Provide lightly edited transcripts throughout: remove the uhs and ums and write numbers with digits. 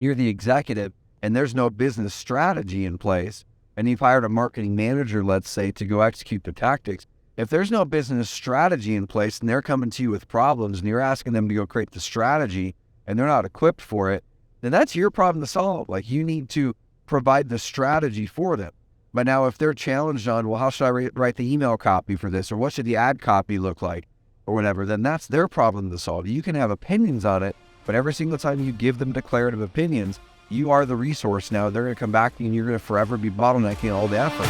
you're the executive and there's no business strategy in place, and you've hired a marketing manager, let's say, to go execute the tactics. If there's no business strategy in place and they're coming to you with problems and you're asking them to go create the strategy and they're not equipped for it, then that's your problem to solve. Like, you need to provide the strategy for them. But now if they're challenged on, well, how should I write the email copy for this? Or what should the ad copy look like? Or whatever, then that's their problem to solve. You can have opinions on it, but every single time you give them declarative opinions, you are the resource now. They're going to come back to you and you're going to forever be bottlenecking all the effort.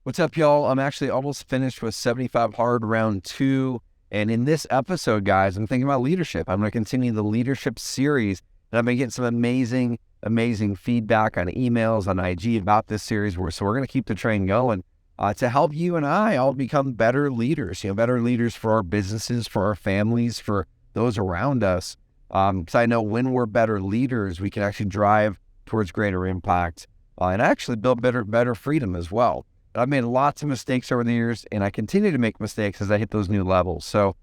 What's up, y'all? I'm actually almost finished with 75 Hard Round 2. And in this episode, guys, I'm thinking about leadership. I'm going to continue the leadership series. And I've been getting some amazing feedback on emails, on IG about this series. So we're going to keep the train going to help you and I all become better leaders, better leaders for our businesses, for our families, for those around us. Because I know when we're better leaders, we can actually drive towards greater impact and actually build better freedom as well. I've made lots of mistakes over the years, and I continue to make mistakes as I hit those new levels. So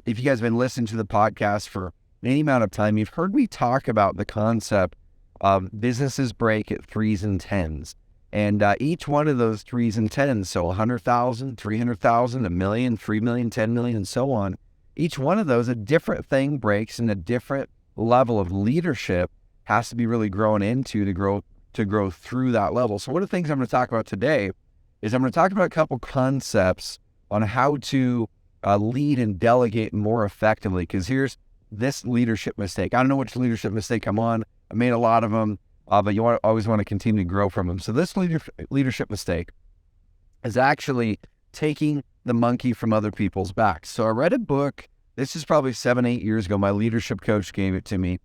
if you guys have been listening to the podcast for any amount of time, you've heard me talk about the concept of businesses break at 3s and 10s. And each one of those 3s and 10s, so 100,000, 300,000, $1 million, 3 million, 10 million, and so on, each one of those, a different thing breaks, and a different level of leadership has to be really grown into to grow through that level. So one of the things I'm going to talk about today is I'm going to talk about a couple concepts on how to lead and delegate more effectively. Because here's this leadership mistake. I don't know which leadership mistake I'm on. I made a lot of them, but you always want to continue to grow from them. So this leadership mistake is actually taking the monkey from other people's backs. So I read a book. This is probably 7-8 years ago. My leadership coach gave it to me.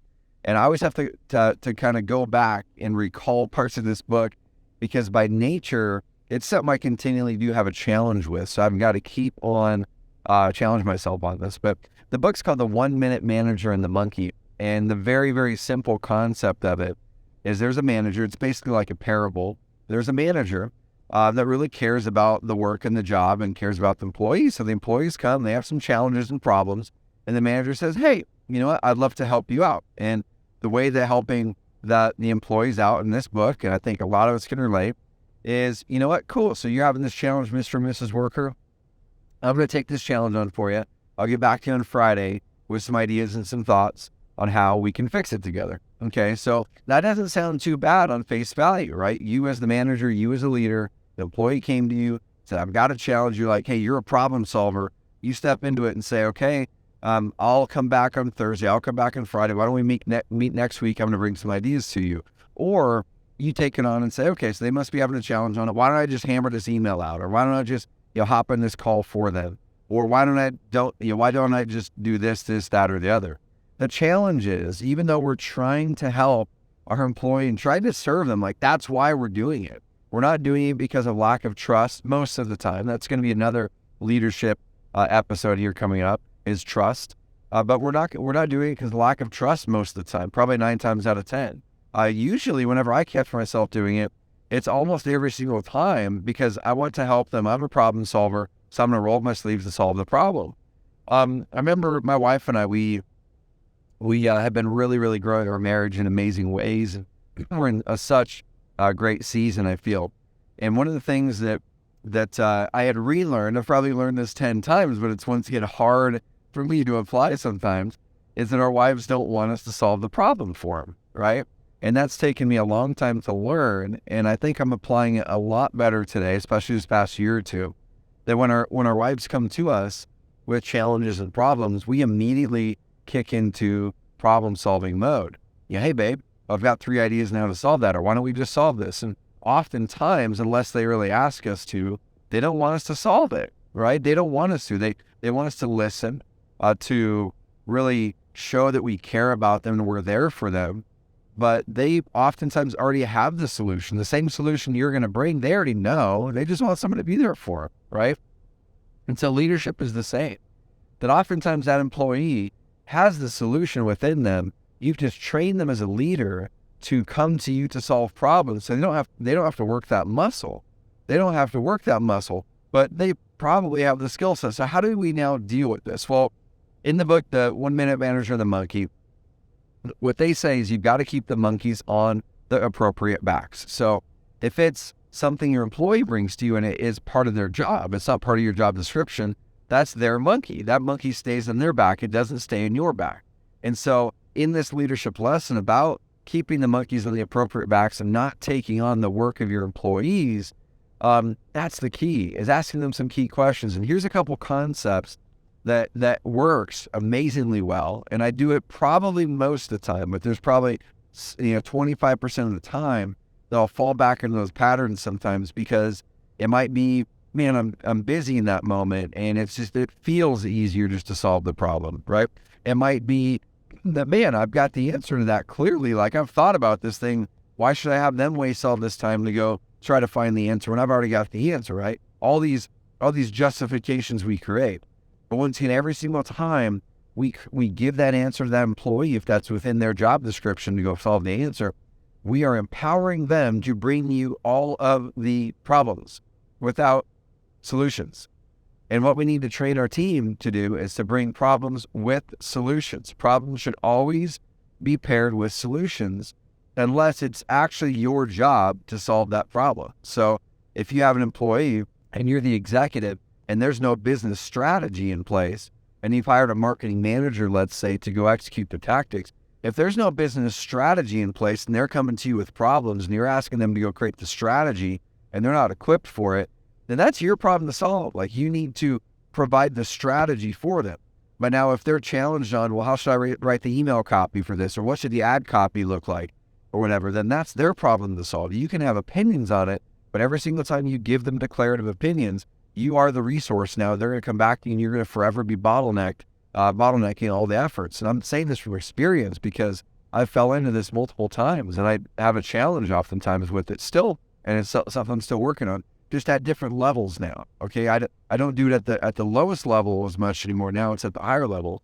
And I always have to kind of go back and recall parts of this book, because by nature, it's something I continually do have a challenge with. So I've got to keep on challenge myself on this. But the book's called The 1 Minute Manager and the Monkey. And the very, very simple concept of it is there's a manager. It's basically like a parable. There's a manager that really cares about the work and the job and cares about the employees. So the employees come, they have some challenges and problems. And the manager says, hey, you know what? I'd love to help you out. And the way they're helping the employees out in this book, and I think a lot of us can relate, is, you know what, cool. So you're having this challenge, Mr. and Mrs. Worker. I'm going to take this challenge on for you. I'll get back to you on Friday with some ideas and some thoughts on how we can fix it together. Okay, so that doesn't sound too bad on face value, right? You as the manager, you as a leader, the employee came to you, said, I've got a challenge. You're like, hey, you're a problem solver. You step into it and say, okay, I'll come back on Thursday. I'll come back on Friday. Why don't we meet next week? I'm going to bring some ideas to you. Or you take it on and say, okay, so they must be having a challenge on it. Why don't I just hammer this email out? Or why don't I just, hop on this call for them? Or why don't I just do this, that, or the other? The challenge is, even though we're trying to help our employee and trying to serve them, like, that's why we're doing it. We're not doing it because of lack of trust most of the time. That's going to be another leadership episode here coming up, is trust. But we're not doing it because of lack of trust most of the time, probably 9 times out of 10. Usually whenever I catch myself doing it, it's almost every single time because I want to help them. I'm a problem solver, so I'm going to roll up my sleeves to solve the problem. I remember my wife and I, we have been really, really growing our marriage in amazing ways. And we're in such a great season, I feel. And one of the things that I had relearned, I've probably learned this 10 times, but it's once again hard for me to apply sometimes, is that our wives don't want us to solve the problem for them, right? And that's taken me a long time to learn, and I think I'm applying it a lot better today, especially this past year or two, that when our wives come to us with challenges and problems, we immediately kick into problem-solving mode. Hey, babe, I've got 3 ideas now to solve that, or why don't we just solve this? And oftentimes, unless they really ask us to, they don't want us to solve it, right? They don't want us to. They want us to listen, to really show that we care about them and we're there for them. But they oftentimes already have the solution, the same solution you're going to bring. They already know. They just want someone to be there for them, right? And so leadership is the same. That oftentimes that employee has the solution within them. You've just trained them as a leader to come to you to solve problems. So they don't have to work that muscle. They don't have to work that muscle, but they probably have the skill set. So how do we now deal with this? Well, in the book, The 1 Minute Manager of the Monkey, what they say is you've got to keep the monkeys on the appropriate backs. So if it's something your employee brings to you and it is part of their job, it's not part of your job description, that's their monkey. That monkey stays on their back. It doesn't stay in your back. And so in this leadership lesson about keeping the monkeys on the appropriate backs and not taking on the work of your employees, that's the key, is asking them some key questions. And here's a couple concepts that works amazingly well. And I do it probably most of the time, but there's probably 25% of the time that I'll fall back into those patterns sometimes, because it might be, man, I'm busy in that moment, and it feels easier just to solve the problem, right? It might be that, man, I've got the answer to that clearly. Like, I've thought about this thing. Why should I have them waste all this time to go try to find the answer when I've already got the answer, right? All these justifications we create. But once again, every single time we give that answer to that employee, if that's within their job description to go solve the answer, we are empowering them to bring you all of the problems without solutions. And what we need to train our team to do is to bring problems with solutions. Problems should always be paired with solutions, unless it's actually your job to solve that problem. So if you have an employee and you're the executive and there's no business strategy in place, and you've hired a marketing manager, let's say, to go execute the tactics, if there's no business strategy in place and they're coming to you with problems and you're asking them to go create the strategy and they're not equipped for it, then that's your problem to solve. Like, you need to provide the strategy for them. But now if they're challenged on, well, how should I write the email copy for this? Or what should the ad copy look like? Or whatever, then that's their problem to solve. You can have opinions on it, but every single time you give them declarative opinions, you are the resource now. They're going to come back to you and you're going to forever be bottlenecking all the efforts. And I'm saying this from experience because I fell into this multiple times, and I have a challenge oftentimes with it still, and it's something I'm still working on, just at different levels now. Okay, I don't do it at the lowest level as much anymore. Now it's at the higher level.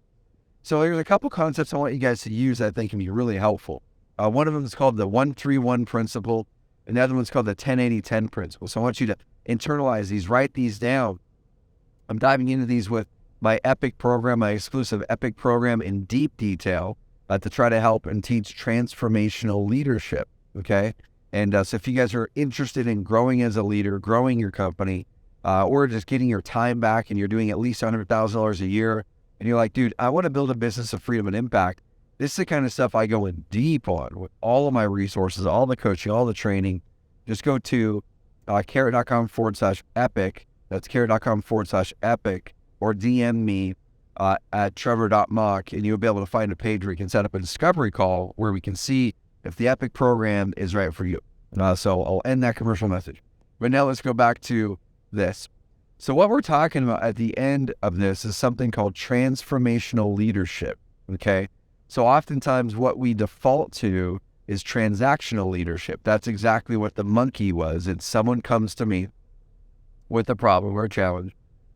So there's a couple concepts I want you guys to use that I think can be really helpful. One of them is called the 1-3-1 principle. And the other one's called the 10-80-10 principle. So I want you to internalize these, write these down. I'm diving into these with my EPIC program, my exclusive EPIC program, in deep detail to try to help and teach transformational leadership, okay? And so if you guys are interested in growing as a leader, growing your company, or just getting your time back and you're doing at least $100,000 a year, and you're like, dude, I want to build a business of freedom and impact, this is the kind of stuff I go in deep on with all of my resources, all the coaching, all the training. Just go to carrot.com/epic. That's carrot.com/epic, or DM me at trevor.mock, and you'll be able to find a page where you can set up a discovery call where we can see if the EPIC program is right for you. So I'll end that commercial message. But now let's go back to this. So what we're talking about at the end of this is something called transformational leadership, okay? So oftentimes what we default to is transactional leadership. That's exactly what the monkey was. It's someone comes to me with a problem or a challenge.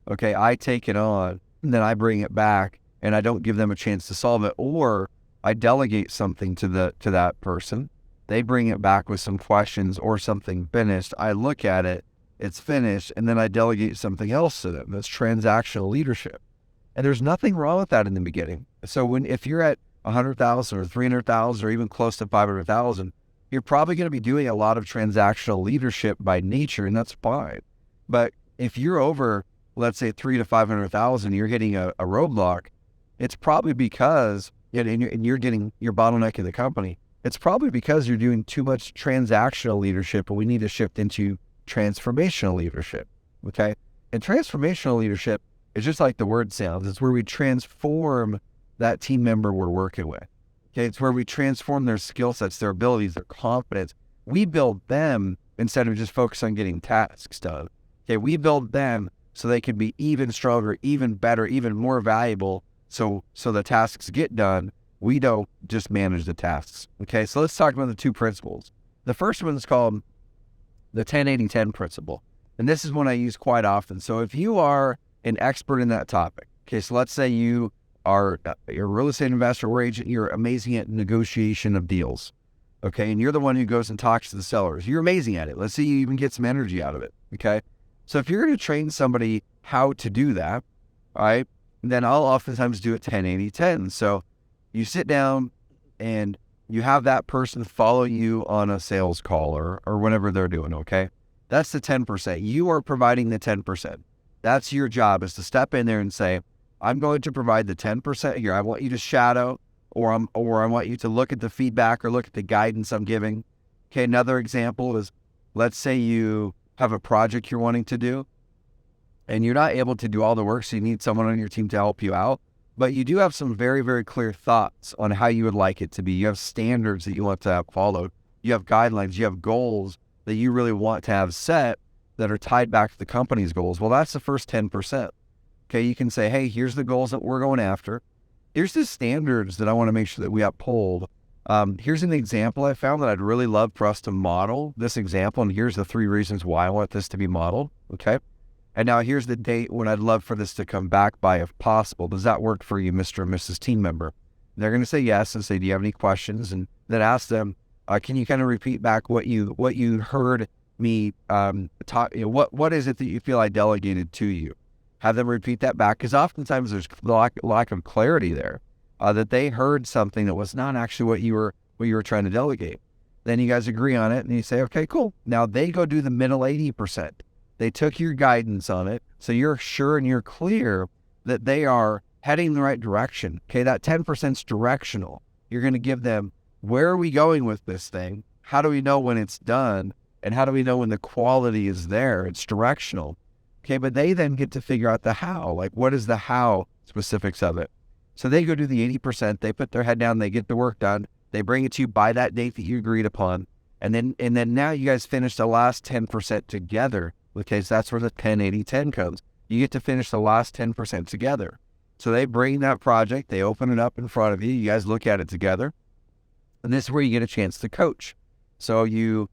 Okay, I take it on, and then I bring it back, and I don't give them a chance to solve it, or I delegate something to that person. They bring it back with some questions or something finished. I look at it, it's finished, and then I delegate something else to them. That's transactional leadership. And there's nothing wrong with that in the beginning. So if you're at 100,000 or 300,000 or even close to 500,000, you're probably going to be doing a lot of transactional leadership by nature, and that's fine. But if you're over, let's say 300,000 to 500,000, you're hitting a roadblock, it's probably because, and you're bottlenecking the company, it's probably because you're doing too much transactional leadership, and we need to shift into transformational leadership, okay? And transformational leadership is just like the word sounds. It's where we transform that team member we're working with. Okay, it's where we transform their skill sets, their abilities, their confidence. We build them instead of just focus on getting tasks done. Okay, we build them so they can be even stronger, even better, even more valuable. So the tasks get done. We don't just manage the tasks. Okay, so let's talk about the two principles. The first one is called the 10-80-10 principle. And this is one I use quite often. So if you are an expert in that topic, okay, so let's say you're a real estate investor or agent, you're amazing at negotiation of deals, okay? And you're the one who goes and talks to the sellers. You're amazing at it. Let's see you even get some energy out of it, okay? So if you're going to train somebody how to do that, right? Then I'll oftentimes do it 10-80-10. So you sit down and you have that person follow you on a sales call or whatever they're doing, okay? That's the 10%. You are providing the 10%. That's your job, is to step in there and say, I'm going to provide the 10% here. I want you to shadow, or I want you to look at the feedback or look at the guidance I'm giving. Okay, another example is, let's say you have a project you're wanting to do and you're not able to do all the work, so you need someone on your team to help you out, but you do have some very, very clear thoughts on how you would like it to be. You have standards that you want to have followed. You have guidelines. You have goals that you really want to have set that are tied back to the company's goals. Well, that's the first 10%. Okay, you can say, hey, here's the goals that we're going after. Here's the standards that I want to make sure that we uphold. Here's an example I found that I'd really love for us to model this example, and here's the 3 reasons why I want this to be modeled, okay? And now here's the date when I'd love for this to come back by if possible. Does that work for you, Mr. and Mrs. Team Member? They're going to say yes and say, do you have any questions? And then ask them, can you kind of repeat back what you heard me talk? What is it that you feel I delegated to you? Have them repeat that back, because oftentimes there's lack of clarity there, that they heard something that was not actually what you were trying to delegate. Then you guys agree on it and you say, okay, cool. Now they go do the middle 80%. They took your guidance on it, so you're sure and you're clear that they are heading in the right direction. Okay, that 10% is directional. You're going to give them, where are we going with this thing? How do we know when it's done? And how do we know when the quality is there? It's directional. Okay, but they then get to figure out the how. Like, what is the how specifics of it? So they go do the 80%. They put their head down. They get the work done. They bring it to you by that date that you agreed upon. And then now you guys finish the last 10% together. Okay, so that's where the 10-80-10 comes. You get to finish the last 10% together. So they bring that project, they open it up in front of you, you guys look at it together, and this is where you get a chance to coach. So you,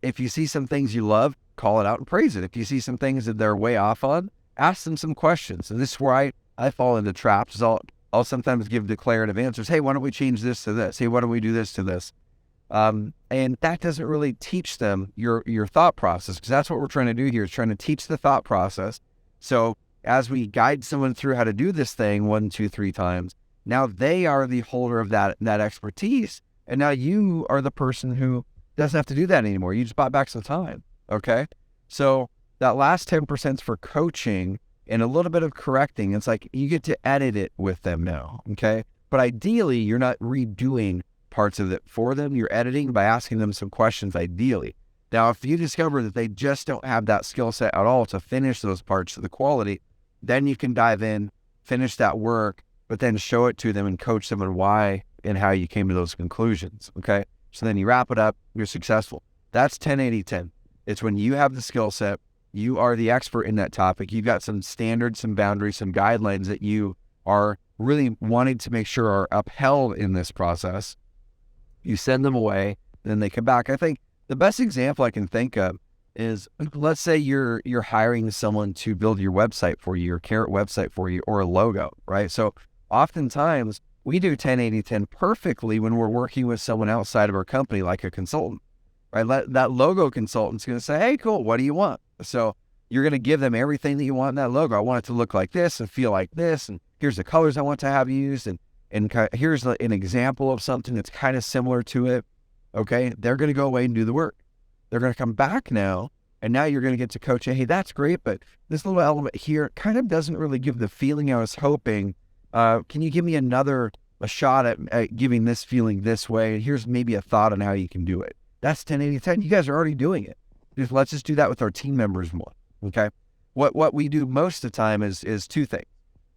if you see some things you love, call it out and praise it. If you see some things that they're way off on, ask them some questions. And this is where I fall into traps. I'll sometimes give declarative answers. Hey, why don't we change this to this? Hey, why don't we do this to this? And that doesn't really teach them your thought process, because that's what we're trying to do here, is trying to teach the thought process. So as we guide someone through how to do this thing 1, 2, 3 times, now they are the holder of that expertise. And now you are the person who doesn't have to do that anymore. You just bought back some time. Okay. So that last 10% is for coaching and a little bit of correcting. It's like you get to edit it with them now. Okay. But ideally, you're not redoing parts of it for them. You're editing by asking them some questions, ideally. Now, if you discover that they just don't have that skill set at all to finish those parts to the quality, then you can dive in, finish that work, but then show it to them and coach them on why and how you came to those conclusions. Okay. So then you wrap it up, you're successful. That's 10-80-10. It's when you have the skill set, you are the expert in that topic. You've got some standards, some boundaries, some guidelines that you are really wanting to make sure are upheld in this process. You send them away, then they come back. I think the best example I can think of is, let's say you're hiring someone to build your website for you, your Carrot website for you, or a logo, right? So oftentimes we do 10-80-10 perfectly when we're working with someone outside of our company, like a consultant, right? That logo consultant's going to say, hey, cool, what do you want? So you're going to give them everything that you want in that logo. I want it to look like this and feel like this, and here's the colors I want to have used, and here's an example of something that's kind of similar to it. Okay, they're going to go away and do the work. They're going to come back now, and now you're going to get to coach, hey, that's great, but this little element here kind of doesn't really give the feeling I was hoping. Can you give me a shot at giving this feeling this way? And here's maybe a thought on how you can do it. That's 10-80-10. You guys are already doing it. Let's just do that with our team members more. Okay. What we do most of the time is 2 things.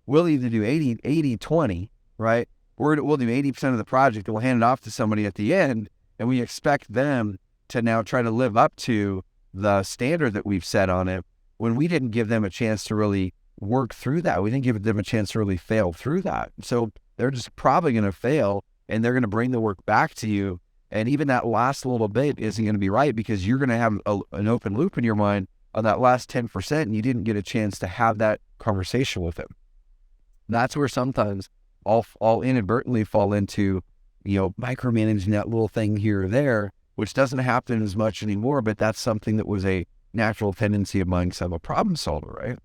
We'll either do 80-20, right? We'll do 80% of the project and we'll hand it off to somebody at the end, and we expect them to now try to live up to the standard that we've set on it, when we didn't give them a chance to really work through that. We didn't give them a chance to really fail through that. So they're just probably going to fail, and they're going to bring the work back to you. And even that last little bit isn't going to be right, because you're going to have an open loop in your mind on that last 10%, and you didn't get a chance to have that conversation with them. That's where sometimes I'll inadvertently fall into, micromanaging that little thing here or there, which doesn't happen as much anymore, but that's something that was a natural tendency of mine because I'm a problem solver, right?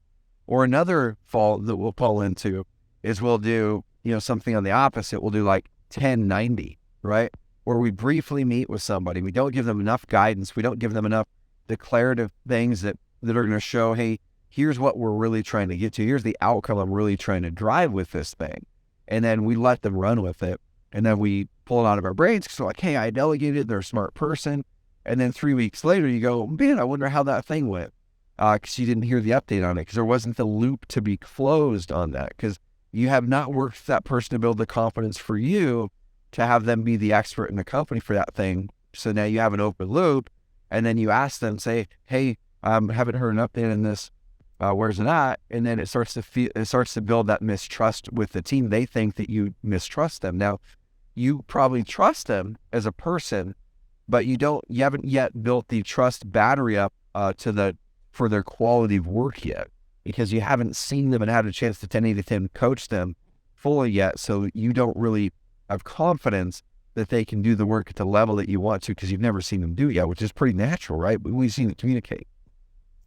Or another fault that we'll fall into is we'll do, something on the opposite. We'll do like 10-90, right? Where we briefly meet with somebody. We don't give them enough guidance. We don't give them enough declarative things that are going to show, hey, here's what we're really trying to get to. Here's the outcome I'm really trying to drive with this thing. And then we let them run with it. And then we pull it out of our brains because we're like, hey, I delegated, they're a smart person. And then 3 weeks later, you go, man, I wonder how that thing went. Because you didn't hear the update on it, because there wasn't the loop to be closed on that, because you have not worked with that person to build the confidence for you to have them be the expert in the company for that thing. So now you have an open loop, and then you ask them, say, hey, I haven't heard an update on this. Where's it at? And then it starts to build that mistrust with the team. They think that you mistrust them. Now, you probably trust them as a person, but you haven't yet built the trust battery up for their quality of work yet, because you haven't seen them and had a chance to 10 coach them fully yet. So you don't really have confidence that they can do the work at the level that you want to, because you've never seen them do it yet, which is pretty natural, right? We've seen it communicate.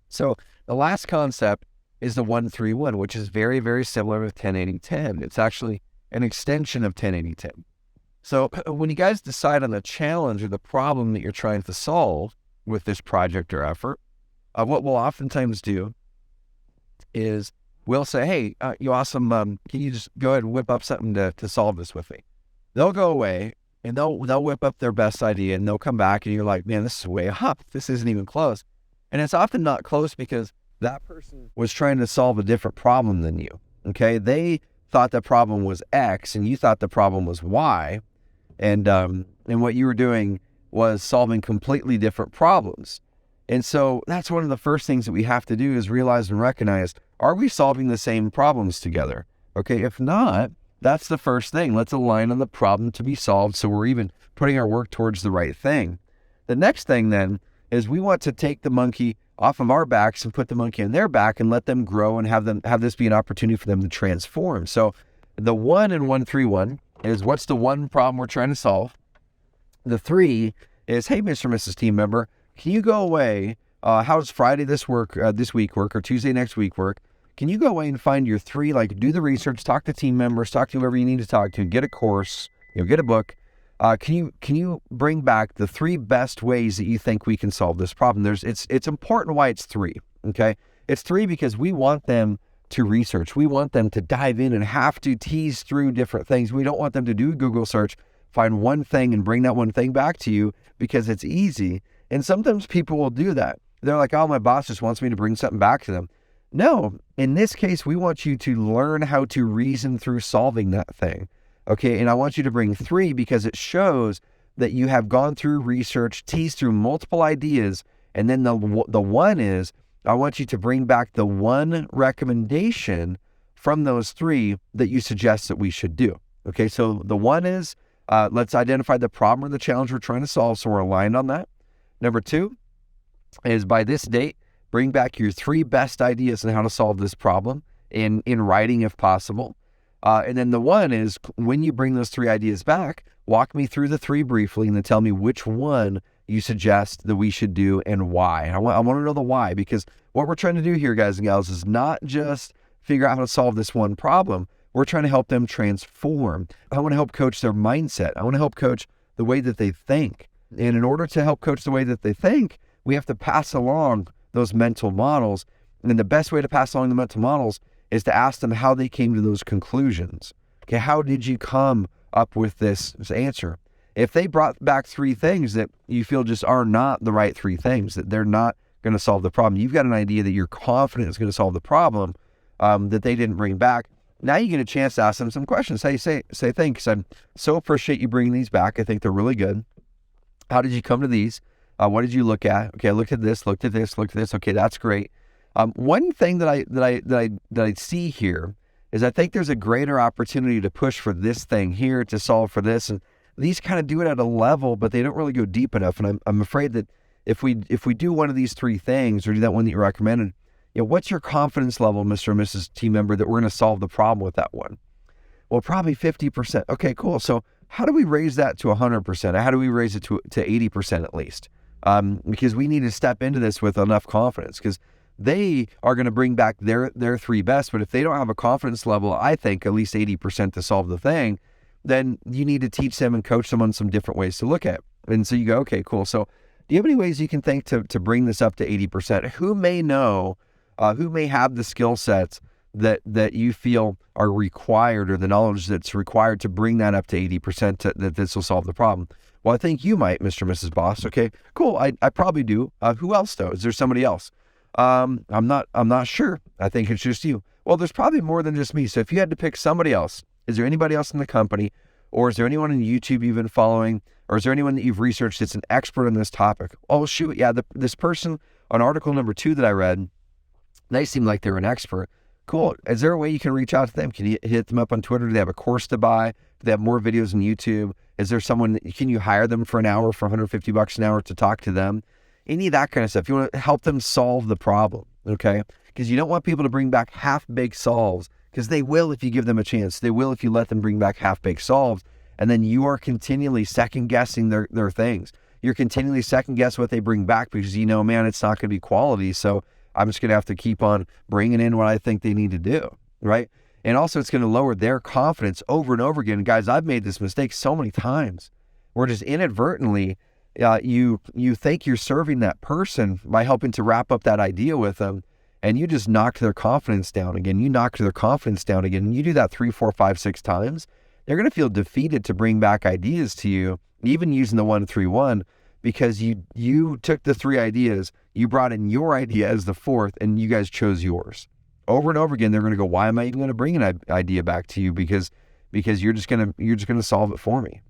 So the last concept is the 1-3-1, which is very, very similar with 10-80-10. It's actually an extension of 10-80-10. So when you guys decide on the challenge or the problem that you're trying to solve with this project or effort, what we'll oftentimes do is we'll say, hey, you awesome, can you just go ahead and whip up something to solve this with me? They'll go away and they'll whip up their best idea, and they'll come back and you're like, man, this is way up. This isn't even close. And it's often not close because that person was trying to solve a different problem than you, okay? They thought the problem was X and you thought the problem was Y. And what you were doing was solving completely different problems. And so that's one of the first things that we have to do is realize and recognize, are we solving the same problems together? Okay, if not, that's the first thing. Let's align on the problem to be solved so we're even putting our work towards the right thing. The next thing then is we want to take the monkey off of our backs and put the monkey on their back and let them grow and have this be an opportunity for them to transform. So the 1 in 1-3-1 is, what's the one problem we're trying to solve? The 3 is, hey, Mr. and Mrs. Team Member, can you go away? How's Friday this week work, or Tuesday next week work? Can you go away and find your 3, do the research, talk to team members, talk to whoever you need to talk to, get a course, get a book. Can you bring back the 3 best ways that you think we can solve this problem? It's important why it's 3, okay? It's 3 because we want them to research. We want them to dive in and have to tease through different things. We don't want them to do a Google search, find one thing and bring that one thing back to you because it's easy. And sometimes people will do that. They're like, oh, my boss just wants me to bring something back to them. No, in this case, we want you to learn how to reason through solving that thing. Okay, and I want you to bring 3 because it shows that you have gone through research, teased through multiple ideas, and then the 1 is, I want you to bring back the 1 recommendation from those 3 that you suggest that we should do. Okay, so the 1 is, let's identify the problem or the challenge we're trying to solve so we're aligned on that. Number 2 is, by this date, bring back your 3 best ideas on how to solve this problem in writing if possible. And then the 1 is, when you bring those 3 ideas back, walk me through the 3 briefly and then tell me which one you suggest that we should do and why. I want to know the why, because what we're trying to do here, guys and gals, is not just figure out how to solve this one problem. We're trying to help them transform. I want to help coach their mindset. I want to help coach the way that they think. And in order to help coach the way that they think, we have to pass along those mental models. And the best way to pass along the mental models is to ask them how they came to those conclusions. Okay, how did you come up with this answer? If they brought back 3 things that you feel just are not the right 3 things, that they're not going to solve the problem, you've got an idea that you're confident is going to solve the problem that they didn't bring back. Now you get a chance to ask them some questions. Hey, say thanks. I so appreciate you bringing these back. I think they're really good. How did you come to these? What did you look at? Okay, I looked at this, looked at this, looked at this. Okay, that's great. One thing that I see here is I think there's a greater opportunity to push for this thing here, to solve for this, and these kind of do it at a level, but they don't really go deep enough. And I'm afraid that if we do one of these 3 things, or do that one that you recommended, what's your confidence level, Mr. and Mrs. Team Member, that we're going to solve the problem with that one? Well, probably 50%. Okay, cool. So how do we raise that to 100%? How do we raise it to 80% at least? Because we need to step into this with enough confidence, because they are going to bring back their three best. But if they don't have a confidence level, I think at least 80% to solve the thing, then you need to teach them and coach them on some different ways to look at it. And so you go, okay, cool. So do you have any ways you can think to bring this up to 80%? Who may know, who may have the skill sets that you feel are required, or the knowledge that's required to bring that up to 80%, that this will solve the problem? Well, I think you might, Mr. and Mrs. Boss. Okay, cool. I probably do. Who else though? Is there somebody else? I'm not sure. I think it's just you. Well, there's probably more than just me. So if you had to pick somebody else, is there anybody else in the company, or is there anyone on YouTube you've been following, or is there anyone that you've researched that's an expert on this topic? Oh, shoot. Yeah. This person on article number 2 that I read, they seem like they're an expert. Cool. Is there a way you can reach out to them? Can you hit them up on Twitter? Do they have a course to buy? Do they have more videos on YouTube? Is there someone, can you hire them for an hour for $150 an hour to talk to them? Any of that kind of stuff. You want to help them solve the problem, okay? Because you don't want people to bring back half-baked solves, because they will if you give them a chance. They will if you let them bring back half-baked solves, and then you are continually second-guessing their things. You're continually second-guess what they bring back because you know, man, it's not going to be quality, so I'm just going to have to keep on bringing in what I think they need to do, right? And also it's going to lower their confidence over and over again. Guys, I've made this mistake so many times where just inadvertently, you think you're serving that person by helping to wrap up that idea with them, and you just knock their confidence down again. You knock their confidence down again. And you do that 3, 4, 5, 6 times. They're going to feel defeated to bring back ideas to you, even using the 1-3-1, because you took the 3 ideas, you brought in your idea as the 4th, and you guys chose yours. Over and over again, they're going to go, why am I even going to bring an idea back to you? Because you're just going to solve it for me.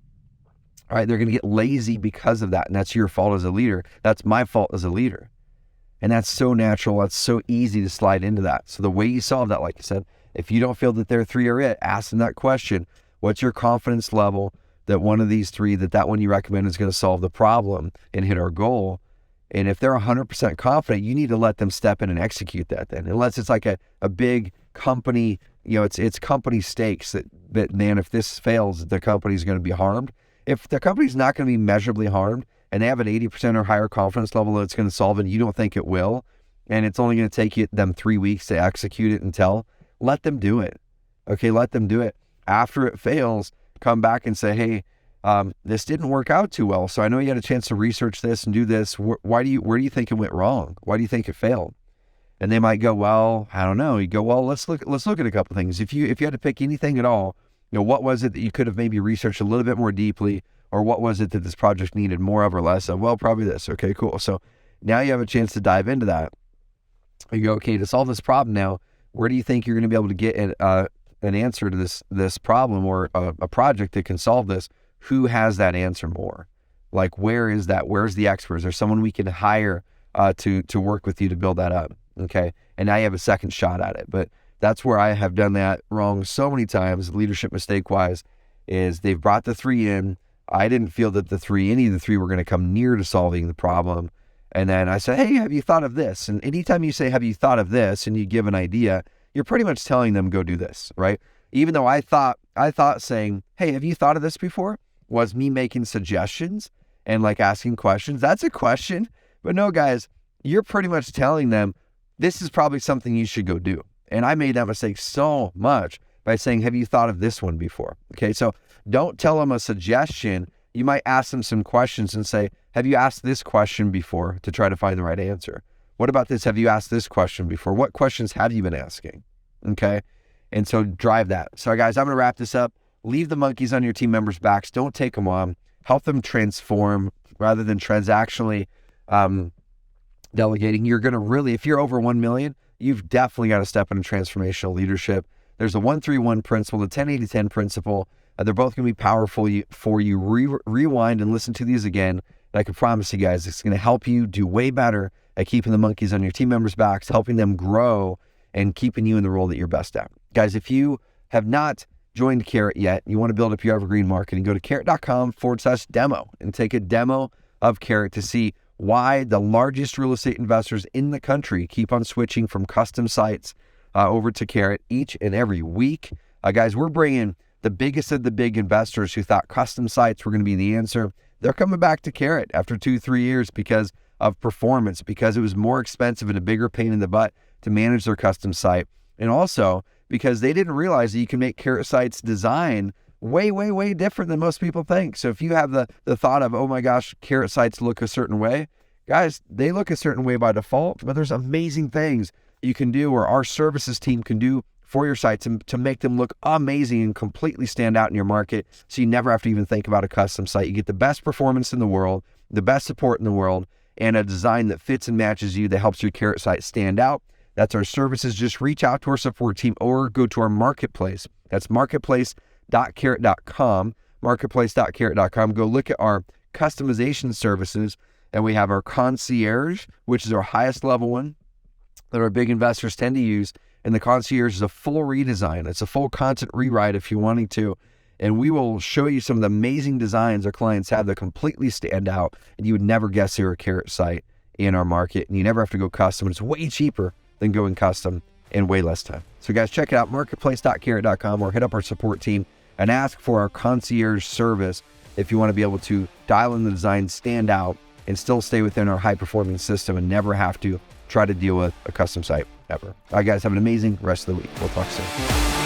All right, they're going to get lazy because of that, and that's your fault as a leader. That's my fault as a leader. And that's so natural. That's so easy to slide into that. So the way you solve that, like I said, if you don't feel that their 3 are it, ask them that question. What's your confidence level that one of these 3, that one you recommend is going to solve the problem and hit our goal? And if they're 100% confident, you need to let them step in and execute that then. Unless it's like a big company, it's company stakes that man, if this fails, the company's going to be harmed. If the company's not going to be measurably harmed and they have an 80% or higher confidence level that it's going to solve it, and you don't think it will, and it's only going to take them 3 weeks to execute it and tell, let them do it. Okay, let them do it. After it fails, come back and say, hey, this didn't work out too well. So I know you had a chance to research this and do this. Where do you think it went wrong? Why do you think it failed? And they might go, well, I don't know. You go, well, let's look at a couple things. If you had to pick anything at all, what was it that you could have maybe researched a little bit more deeply, or what was it that this project needed more of or less of? Well, probably this. Okay, cool. So now you have a chance to dive into that. You go, okay, to solve this problem now, where do you think you're going to be able to get an answer to this problem, or a project that can solve this? Who has that answer more? Like, where is that? Where's the experts? There's someone we can hire to work with you to build that up. Okay. And now you have a second shot at it. But that's where I have done that wrong so many times, leadership mistake wise, is they've brought the 3 in. I didn't feel that any of the 3 were going to come near to solving the problem. And then I said, hey, have you thought of this? And anytime you say, have you thought of this? And you give an idea, you're pretty much telling them, go do this, right? Even though I thought saying, hey, have you thought of this before? Was me making suggestions and like asking questions. That's a question. But no, guys, you're pretty much telling them, this is probably something you should go do. And I made that mistake so much by saying, have you thought of this one before? Okay, so don't tell them a suggestion. You might ask them some questions and say, have you asked this question before, to try to find the right answer? What about this? Have you asked this question before? What questions have you been asking? Okay, and so drive that. So guys, I'm going to wrap this up. Leave the monkeys on your team members' backs. Don't take them on. Help them transform rather than transactionally delegating. You're going to really, if you're over 1 million, you've definitely got to step into transformational leadership. There's a 1-3-1 principle, the 10-80-10 principle. They're both going to be powerful for you. Rewind and listen to these again. And I can promise you guys, it's going to help you do way better at keeping the monkeys on your team members' backs, helping them grow, and keeping you in the role that you're best at. Guys, if you have not joined Carrot yet, you want to build up your evergreen marketing, go to carrot.com/demo and take a demo of Carrot to see why the largest real estate investors in the country keep on switching from custom sites over to Carrot each and every week. Guys, we're bringing the biggest of the big investors who thought custom sites were going to be the answer. They're coming back to Carrot after 2-3 years because of performance because it was more expensive and a bigger pain in the butt to manage their custom site. And also because they didn't realize that you can make Carrot Site's design way, way, way different than most people think. So if you have the thought of, oh my gosh, Carrot Sites look a certain way, guys, they look a certain way by default, but there's amazing things you can do, or our services team can do for your sites to make them look amazing and completely stand out in your market, so you never have to even think about a custom site. You get the best performance in the world, the best support in the world, and a design that fits and matches you that helps your Carrot Site stand out. That's our services. Just reach out to our support team or go to our marketplace. That's marketplace.carrot.com, marketplace.carrot.com. Go look at our customization services, and we have our concierge, which is our highest level one that our big investors tend to use. And the concierge is a full redesign. It's a full content rewrite if you're wanting to. And we will show you some of the amazing designs our clients have that completely stand out, and you would never guess they were a Carrot Site in our market. And you never have to go custom. It's way cheaper than going custom in way less time. So guys, check it out, marketplace.carrot.com, or hit up our support team and ask for our concierge service if you want to be able to dial in the design, stand out, and still stay within our high-performing system and never have to try to deal with a custom site ever. All right, guys, have an amazing rest of the week. We'll talk soon.